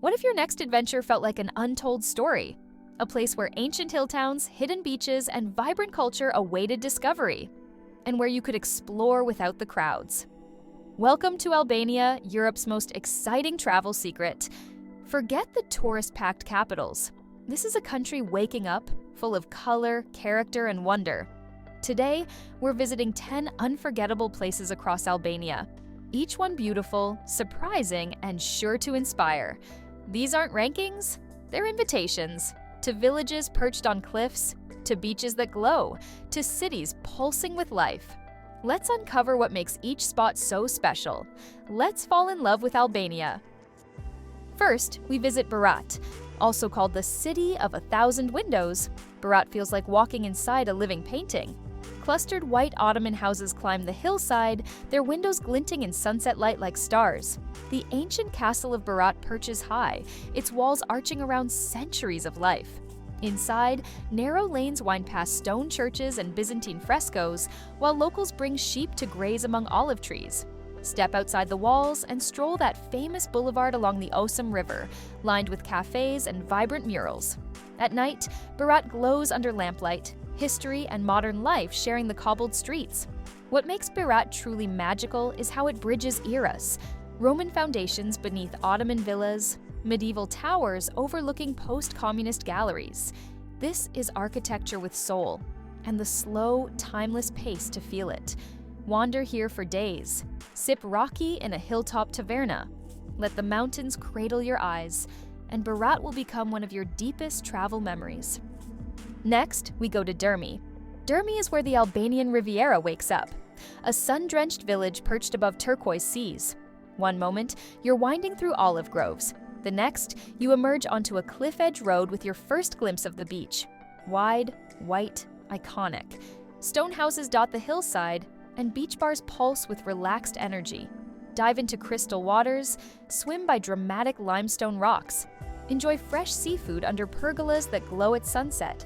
What if your next adventure felt like an untold story? A place where ancient hill towns, hidden beaches, and vibrant culture awaited discovery, and where you could explore without the crowds. Welcome to Albania, Europe's most exciting travel secret. Forget the tourist-packed capitals. This is a country waking up, full of color, character, and wonder. Today, we're visiting 10 unforgettable places across Albania, each one beautiful, surprising, and sure to inspire. These aren't rankings, they're invitations. To villages perched on cliffs, to beaches that glow, to cities pulsing with life. Let's uncover what makes each spot so special. Let's fall in love with Albania. First, we visit Berat, also called the City of 1,000 Windows. Berat feels like walking inside a living painting. Clustered white Ottoman houses climb the hillside, their windows glinting in sunset light like stars. The ancient castle of Berat perches high, its walls arching around centuries of life. Inside, narrow lanes wind past stone churches and Byzantine frescoes, while locals bring sheep to graze among olive trees. Step outside the walls and stroll that famous boulevard along the Osum River, lined with cafes and vibrant murals. At night, Berat glows under lamplight, history and modern life sharing the cobbled streets. What makes Berat truly magical is how it bridges eras. Roman foundations beneath Ottoman villas, medieval towers overlooking post-communist galleries. This is architecture with soul, and the slow, timeless pace to feel it. Wander here for days. Sip raki in a hilltop taverna. Let the mountains cradle your eyes, and Berat will become one of your deepest travel memories. Next, we go to Dhermi. Dhermi is where the Albanian Riviera wakes up, a sun-drenched village perched above turquoise seas. One moment, you're winding through olive groves. The next, you emerge onto a cliff-edge road with your first glimpse of the beach. Wide, white, iconic. Stone houses dot the hillside, and beach bars pulse with relaxed energy. Dive into crystal waters, swim by dramatic limestone rocks. Enjoy fresh seafood under pergolas that glow at sunset.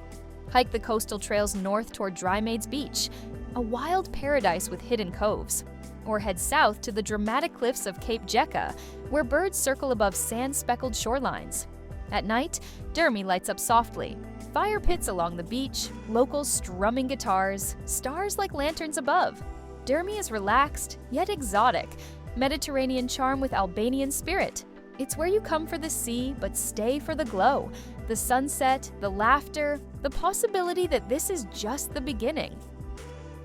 Hike the coastal trails north toward Drymaids Beach, a wild paradise with hidden coves. Or head south to the dramatic cliffs of Cape Jeka, where birds circle above sand-speckled shorelines. At night, Dhermi lights up softly. Fire pits along the beach, locals strumming guitars, stars like lanterns above. Dhermi is relaxed, yet exotic, Mediterranean charm with Albanian spirit. It's where you come for the sea, but stay for the glow, the sunset, the laughter, the possibility that this is just the beginning.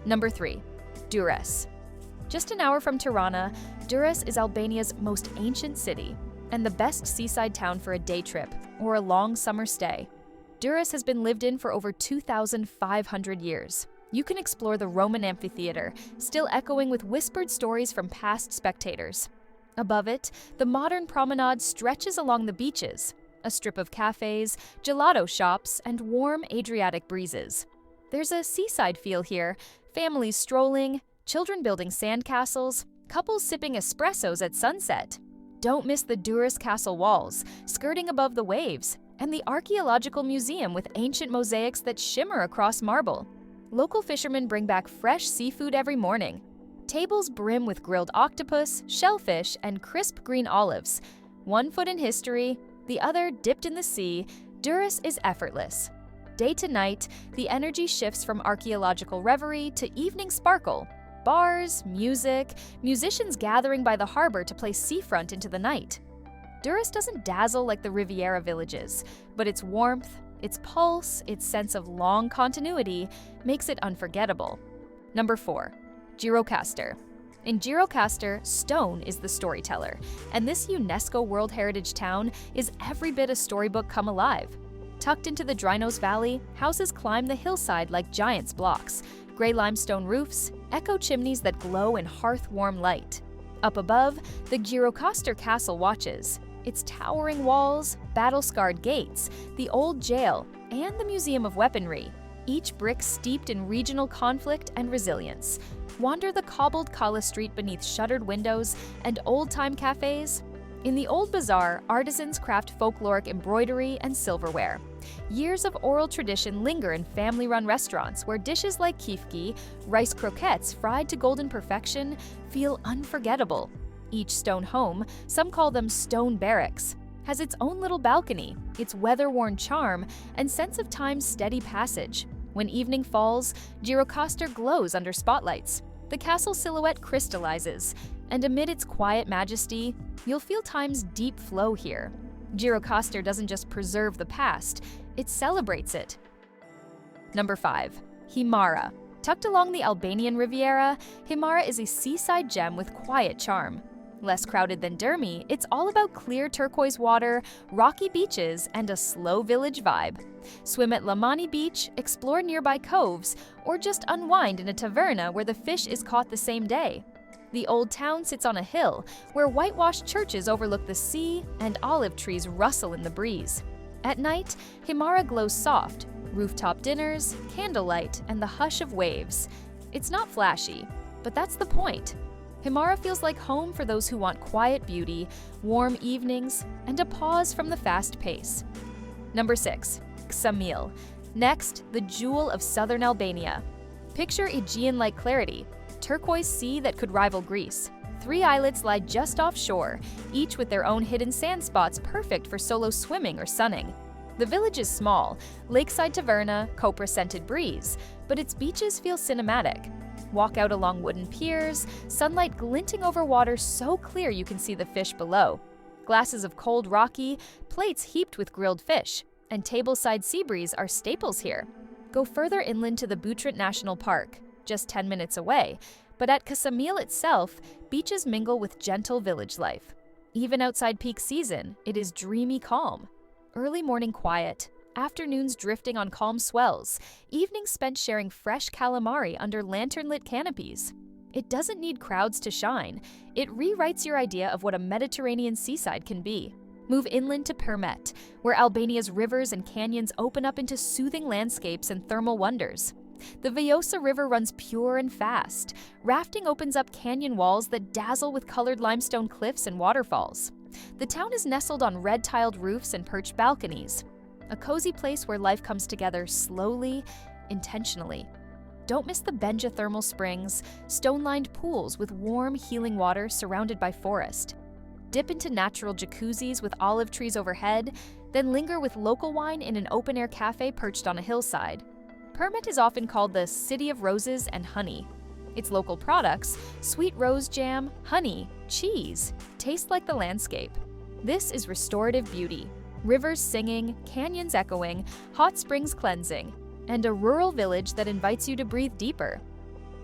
Number 3. Durres. Just an hour from Tirana, Durres is Albania's most ancient city and the best seaside town for a day trip or a long summer stay. Durres has been lived in for over 2,500 years. You can explore the Roman amphitheater, still echoing with whispered stories from past spectators. Above it, the modern promenade stretches along the beaches, a strip of cafes, gelato shops, and warm Adriatic breezes. There's a seaside feel here, families strolling, children building sandcastles, couples sipping espressos at sunset. Don't miss the Durres castle walls, skirting above the waves, and the archaeological museum with ancient mosaics that shimmer across marble. Local fishermen bring back fresh seafood every morning. Tables brim with grilled octopus, shellfish, and crisp green olives. One foot in history, the other dipped in the sea, Durres is effortless. Day to night, the energy shifts from archaeological reverie to evening sparkle. Bars, music, musicians gathering by the harbor to play seafront into the night. Durres doesn't dazzle like the Riviera villages, but its warmth, its pulse, its sense of long continuity makes it unforgettable. Number 4. Gjirokaster. In Gjirokaster, stone is the storyteller, and this UNESCO World Heritage town is every bit a storybook come alive. Tucked into the Drynos Valley, houses climb the hillside like giant's blocks, gray limestone roofs, echo chimneys that glow in hearth-warm light. Up above, the Gjirokaster castle watches. Its towering walls, battle-scarred gates, the old jail, and the Museum of Weaponry, each brick steeped in regional conflict and resilience. Wander the cobbled Kala Street beneath shuttered windows and old-time cafes. In the old bazaar, artisans craft folkloric embroidery and silverware. Years of oral tradition linger in family-run restaurants where dishes like kifki, rice croquettes fried to golden perfection, feel unforgettable. Each stone home, some call them stone barracks, has its own little balcony, its weather-worn charm, and sense of time's steady passage. When evening falls, Gjirokaster glows under spotlights. The castle silhouette crystallizes, and amid its quiet majesty, you'll feel time's deep flow here. Gjirokaster doesn't just preserve the past, it celebrates it. Number 5. Himare. Tucked along the Albanian Riviera, Himare is a seaside gem with quiet charm. Less crowded than Dhermi, it's all about clear turquoise water, rocky beaches, and a slow village vibe. Swim at Lamani Beach, explore nearby coves, or just unwind in a taverna where the fish is caught the same day. The old town sits on a hill, where whitewashed churches overlook the sea and olive trees rustle in the breeze. At night, Himare glows soft, rooftop dinners, candlelight, and the hush of waves. It's not flashy, but that's the point. Himare feels like home for those who want quiet beauty, warm evenings, and a pause from the fast pace. Number 6. Ksamil. Next, the jewel of southern Albania. Picture Aegean-like clarity, turquoise sea that could rival Greece. 3 islets lie just offshore, each with their own hidden sand spots perfect for solo swimming or sunning. The village is small, lakeside taverna, copra-scented breeze, but its beaches feel cinematic. Walk out along wooden piers, sunlight glinting over water so clear you can see the fish below. Glasses of cold raki, plates heaped with grilled fish, and tableside sea breeze are staples here. Go further inland to the Berat National Park, just 10 minutes away, but at Ksamil itself, beaches mingle with gentle village life. Even outside peak season, it is dreamy calm. Early morning quiet, afternoons drifting on calm swells, evenings spent sharing fresh calamari under lantern-lit canopies. It doesn't need crowds to shine. It rewrites your idea of what a Mediterranean seaside can be. Move inland to Permet, where Albania's rivers and canyons open up into soothing landscapes and thermal wonders. The Vjosa River runs pure and fast. Rafting opens up canyon walls that dazzle with colored limestone cliffs and waterfalls. The town is nestled on red-tiled roofs and perched balconies. A cozy place where life comes together slowly, intentionally. Don't miss the Benja thermal springs, stone-lined pools with warm, healing water surrounded by forest. Dip into natural jacuzzis with olive trees overhead, then linger with local wine in an open-air cafe perched on a hillside. Permet is often called the City of Roses and Honey. Its local products, sweet rose jam, honey, cheese, taste like the landscape. This is restorative beauty. Rivers singing, canyons echoing, hot springs cleansing, and a rural village that invites you to breathe deeper.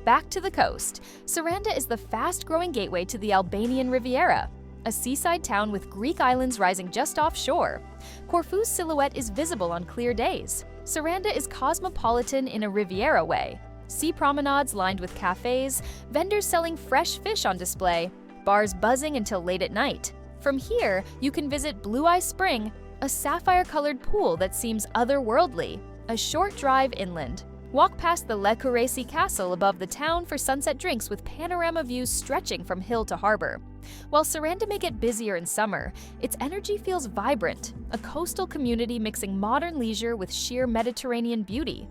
Back to the coast, Sarande is the fast-growing gateway to the Albanian Riviera, a seaside town with Greek islands rising just offshore. Corfu's silhouette is visible on clear days. Sarande is cosmopolitan in a Riviera way. Sea promenades lined with cafes, vendors selling fresh fish on display, bars buzzing until late at night. From here, you can visit Blue Eye Spring, a sapphire-colored pool that seems otherworldly, a short drive inland. Walk past the Le Curesi Castle above the town for sunset drinks with panorama views stretching from hill to harbor. While Sarande may get busier in summer, its energy feels vibrant, a coastal community mixing modern leisure with sheer Mediterranean beauty.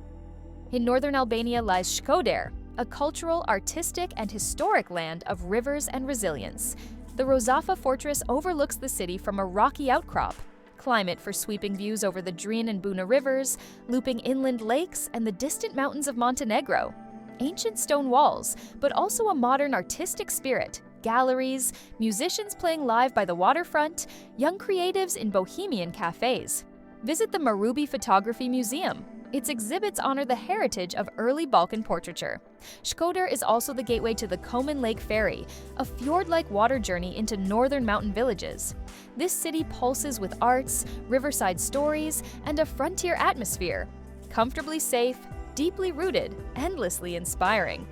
In northern Albania lies Shkoder, a cultural, artistic, and historic land of rivers and resilience. The Rozafa fortress overlooks the city from a rocky outcrop. Climate for sweeping views over the Drin and Buna rivers, looping inland lakes, and the distant mountains of Montenegro. Ancient stone walls, but also a modern artistic spirit. Galleries, musicians playing live by the waterfront, young creatives in bohemian cafes. Visit the Marubi Photography Museum. Its exhibits honor the heritage of early Balkan portraiture. Shkoder is also the gateway to the Komen Lake Ferry, a fjord-like water journey into northern mountain villages. This city pulses with arts, riverside stories, and a frontier atmosphere. Comfortably safe, deeply rooted, endlessly inspiring.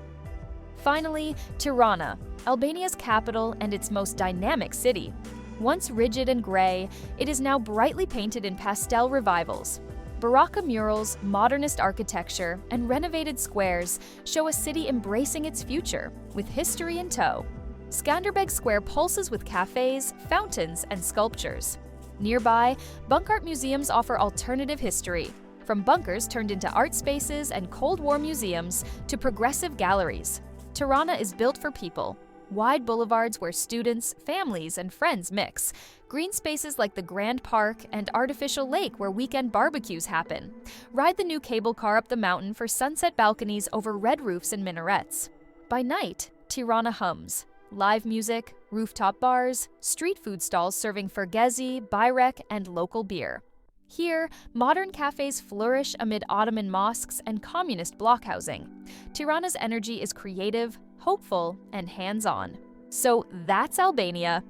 Finally, Tirana, Albania's capital and its most dynamic city. Once rigid and gray, it is now brightly painted in pastel revivals. Barocca murals, modernist architecture, and renovated squares show a city embracing its future, with history in tow. Skanderbeg Square pulses with cafes, fountains, and sculptures. Nearby, bunk art museums offer alternative history, from bunkers turned into art spaces and Cold War museums to progressive galleries. Tirana is built for people. Wide boulevards where students, families, and friends mix. Green spaces like the Grand Park and artificial lake where weekend barbecues happen. Ride the new cable car up the mountain for sunset balconies over red roofs and minarets. By night, Tirana hums. Live music, rooftop bars, street food stalls serving fergezi, bayrek, and local beer. Here, modern cafes flourish amid Ottoman mosques and communist blockhousing. Tirana's energy is creative, hopeful, and hands-on. So that's Albania.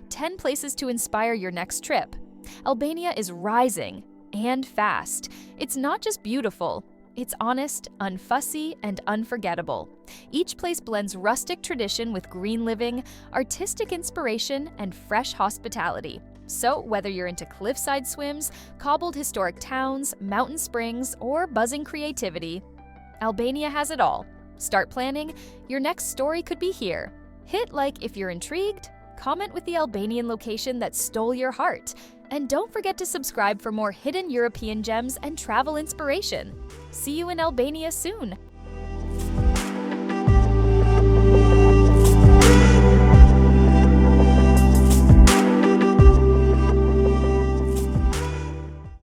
10 places to inspire your next trip. Albania is rising, and fast. It's not just beautiful, it's honest, unfussy, and unforgettable. Each place blends rustic tradition with green living, artistic inspiration, and fresh hospitality. So whether you're into cliffside swims, cobbled historic towns, mountain springs, or buzzing creativity, Albania has it all. Start planning, your next story could be here. Hit like if you're intrigued, comment with the Albanian location that stole your heart, and don't forget to subscribe for more hidden European gems and travel inspiration. See you in Albania soon!